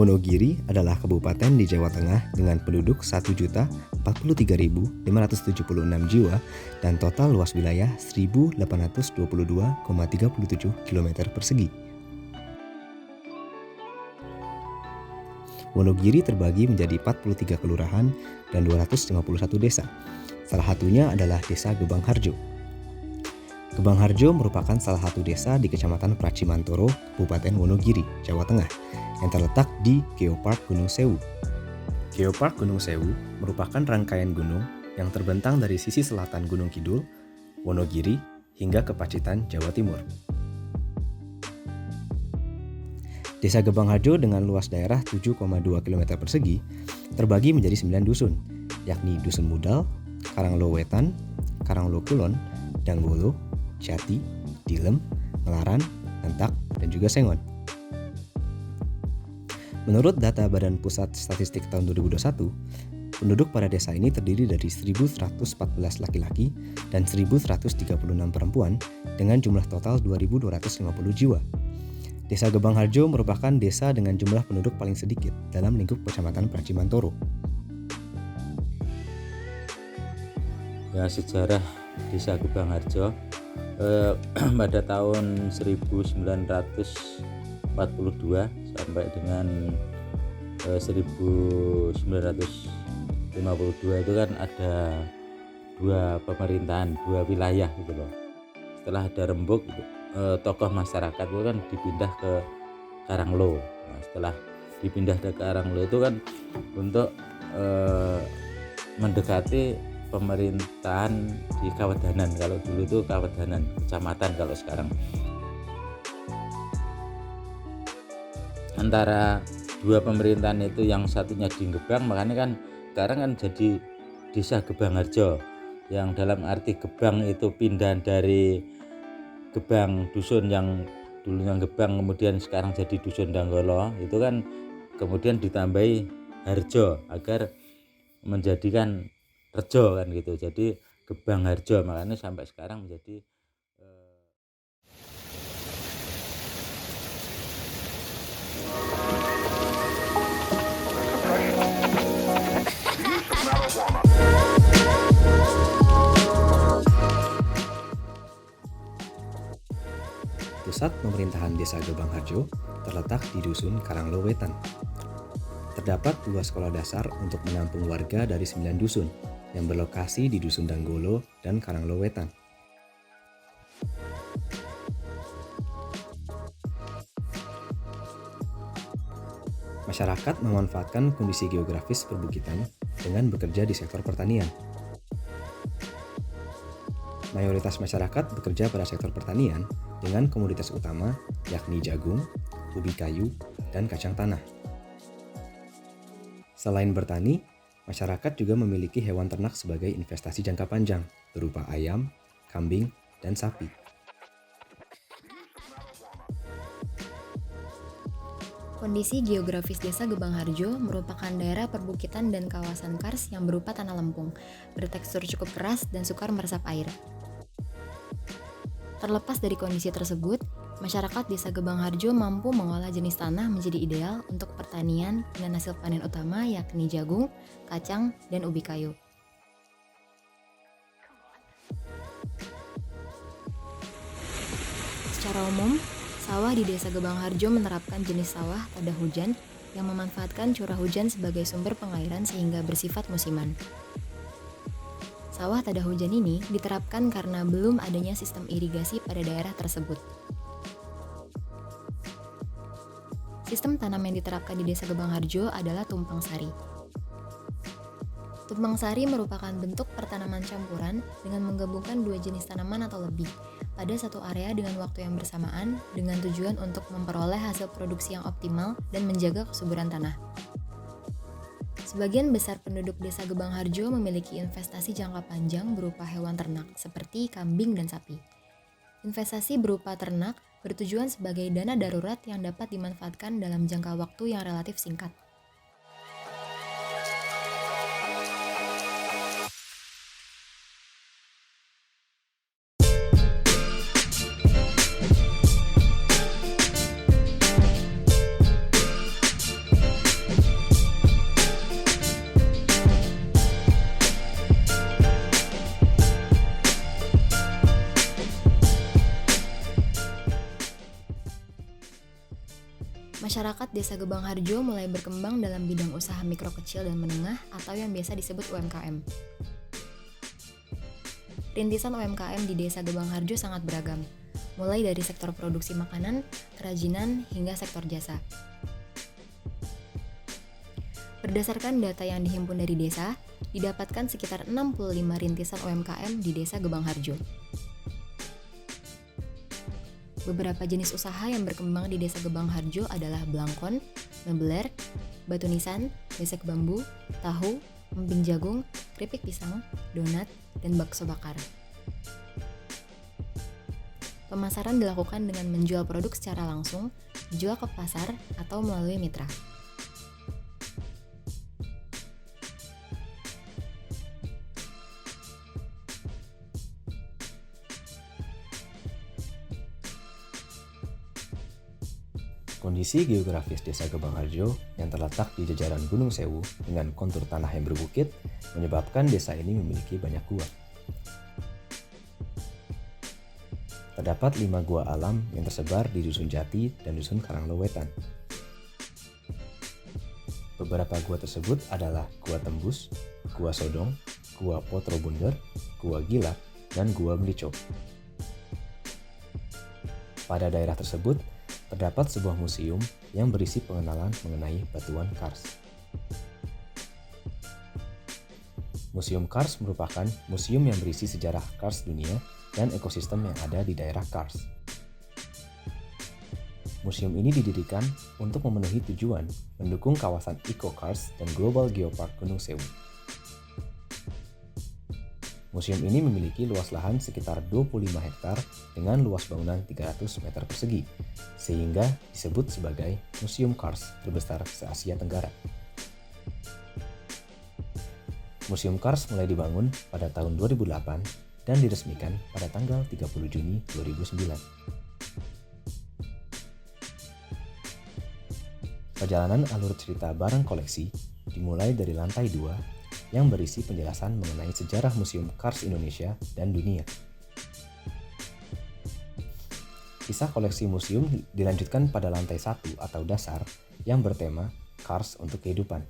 Wonogiri adalah kabupaten di Jawa Tengah dengan penduduk 1.043.576 jiwa dan total luas wilayah 1.822,37 km persegi. Wonogiri terbagi menjadi 43 kelurahan dan 251 desa. Salah satunya adalah Desa Gebang Harjo. Gebang Harjo merupakan salah satu desa di Kecamatan Pracimantoro, Kabupaten Wonogiri, Jawa Tengah, yang terletak di Geopark Gunung Sewu. Geopark Gunung Sewu merupakan rangkaian gunung yang terbentang dari sisi selatan Gunung Kidul, Wonogiri, hingga ke Pacitan, Jawa Timur. Desa Gebang Harjo dengan luas daerah 7,2 km persegi terbagi menjadi 9 dusun, yakni Dusun Mudal, Karanglo Wetan, Karanglo Kulon, Danggolo, Jati, Dilem, Ngelaran, Nentak, dan juga Sengon. Menurut data Badan Pusat Statistik tahun 2021, penduduk pada desa ini terdiri dari 1.114 laki-laki dan 1.136 perempuan dengan jumlah total 2.250 jiwa. Desa Gebang Harjo merupakan desa dengan jumlah penduduk paling sedikit dalam lingkup Kecamatan Pracimantoro. Ya, sejarah Desa Gebang Harjo pada tahun 1942 sampai dengan 1952 itu kan ada dua pemerintahan, dua wilayah gitu loh. Setelah ada rembuk tokoh masyarakat itu kan dipindah ke Karanglo. Nah, setelah dipindah ke Karanglo itu kan untuk mendekati pemerintahan di Kawedanan. Kalau dulu itu Kawedanan, kecamatan kalau sekarang. Antara dua pemerintahan itu yang satunya di Gebang, makanya kan sekarang kan jadi Desa Gebang Harjo, yang dalam arti Gebang itu pindah dari Gebang dusun yang dulunya Gebang kemudian sekarang jadi Dusun Danggolo, itu kan kemudian ditambahi Harjo agar menjadikan Rejo kan gitu. Jadi Gebang Harjo, makanya sampai sekarang menjadi Pusat pemerintahan Desa Gebang Harjo terletak di Dusun Karanglo Wetan. Terdapat 2 sekolah dasar untuk menampung warga dari 9 dusun yang berlokasi di Dusun Danggolo dan Karanglo Wetan. Masyarakat memanfaatkan kondisi geografis perbukitan dengan bekerja di sektor pertanian. Mayoritas masyarakat bekerja pada sektor pertanian dengan komoditas utama yakni jagung, ubi kayu, dan kacang tanah. Selain bertani, masyarakat juga memiliki hewan ternak sebagai investasi jangka panjang berupa ayam, kambing, dan sapi. Kondisi geografis Desa Gebang Harjo merupakan daerah perbukitan dan kawasan kars yang berupa tanah lempung, bertekstur cukup keras dan sukar meresap air. Terlepas dari kondisi tersebut, masyarakat Desa Gebang Harjo mampu mengolah jenis tanah menjadi ideal untuk pertanian dengan hasil panen utama yakni jagung, kacang, dan ubi kayu. Secara umum, sawah di Desa Gebang Harjo menerapkan jenis sawah tada hujan yang memanfaatkan curah hujan sebagai sumber pengairan sehingga bersifat musiman. Sawah tada hujan ini diterapkan karena belum adanya sistem irigasi pada daerah tersebut. Sistem tanam yang diterapkan di Desa Gebang Harjo adalah tumpang sari. Tumpang sari merupakan bentuk pertanaman campuran dengan menggabungkan 2 jenis tanaman atau lebih pada satu area dengan waktu yang bersamaan dengan tujuan untuk memperoleh hasil produksi yang optimal dan menjaga kesuburan tanah. Sebagian besar penduduk Desa Gebang Harjo memiliki investasi jangka panjang berupa hewan ternak seperti kambing dan sapi. Investasi berupa ternak bertujuan sebagai dana darurat yang dapat dimanfaatkan dalam jangka waktu yang relatif singkat. Masyarakat Desa Gebang Harjo mulai berkembang dalam bidang usaha mikro kecil dan menengah atau yang biasa disebut UMKM. Rintisan UMKM di Desa Gebang Harjo sangat beragam, mulai dari sektor produksi makanan, kerajinan, hingga sektor jasa. Berdasarkan data yang dihimpun dari desa, didapatkan sekitar 65 rintisan UMKM di Desa Gebang Harjo. Beberapa jenis usaha yang berkembang di Desa Gebang Harjo adalah belangkon, mebeler, batu nisan, besek bambu, tahu, emping jagung, keripik pisang, donat, dan bakso bakar. Pemasaran dilakukan dengan menjual produk secara langsung, dijual ke pasar, atau melalui mitra. Kondisi geografis Desa Gebang Harjo yang terletak di jajaran Gunung Sewu dengan kontur tanah yang berbukit menyebabkan desa ini memiliki banyak gua. Terdapat 5 gua alam yang tersebar di Dusun Jati dan Dusun Karanglewetan. Beberapa gua tersebut adalah Gua Tembus, Gua Sodong, Gua Potrobunder, Gua Gilak, dan Gua Melico. Pada daerah tersebut, terdapat sebuah museum yang berisi pengenalan mengenai batuan kars. Museum Kars merupakan museum yang berisi sejarah kars dunia dan ekosistem yang ada di daerah Kars. Museum ini didirikan untuk memenuhi tujuan mendukung kawasan Eco-Kars dan Global Geopark Gunung Sewu. Museum ini memiliki luas lahan sekitar 25 hektar dengan luas bangunan 300 meter persegi, sehingga disebut sebagai Museum Kars terbesar se-Asia Tenggara. Museum Kars mulai dibangun pada tahun 2008 dan diresmikan pada tanggal 30 Juni 2009. Perjalanan alur cerita barang koleksi dimulai dari lantai 2 yang berisi penjelasan mengenai sejarah Museum Kars Indonesia dan dunia. Kisah koleksi museum dilanjutkan pada lantai 1 atau dasar yang bertema Kars untuk Kehidupan.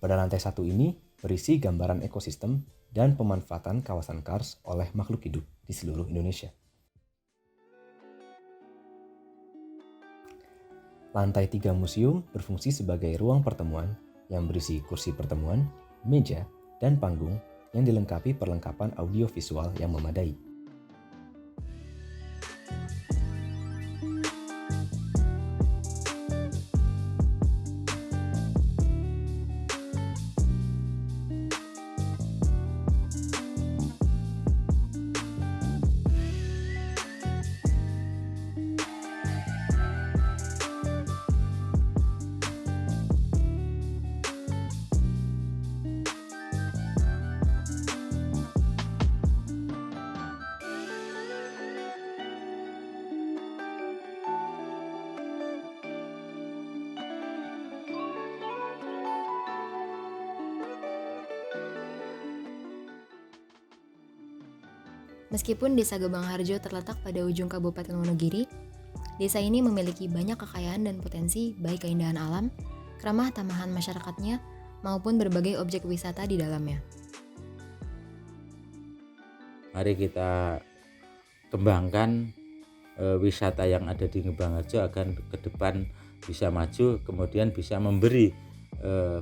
Pada lantai 1 ini berisi gambaran ekosistem dan pemanfaatan kawasan Kars oleh makhluk hidup di seluruh Indonesia. Lantai 3 museum berfungsi sebagai ruang pertemuan yang berisi kursi pertemuan, meja, dan panggung yang dilengkapi perlengkapan audiovisual yang memadai. Meskipun Desa Gebang Harjo terletak pada ujung Kabupaten Wonogiri, desa ini memiliki banyak kekayaan dan potensi baik keindahan alam, keramah tamahan masyarakatnya, maupun berbagai objek wisata di dalamnya. Mari kita kembangkan wisata yang ada di Gebang Harjo agar ke depan bisa maju, kemudian bisa memberi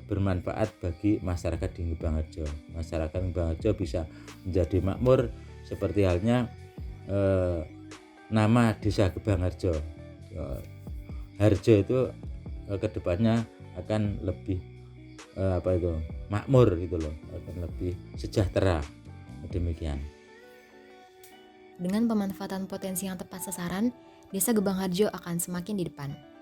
bermanfaat bagi masyarakat di Gebang Harjo. Masyarakat Gebang Harjo bisa menjadi makmur seperti halnya nama Desa Gebang Harjo. Harjo itu kedepannya akan lebih makmur gitu loh, akan lebih sejahtera. Demikian. Dengan pemanfaatan potensi yang tepat sasaran, Desa Gebang Harjo akan semakin di depan.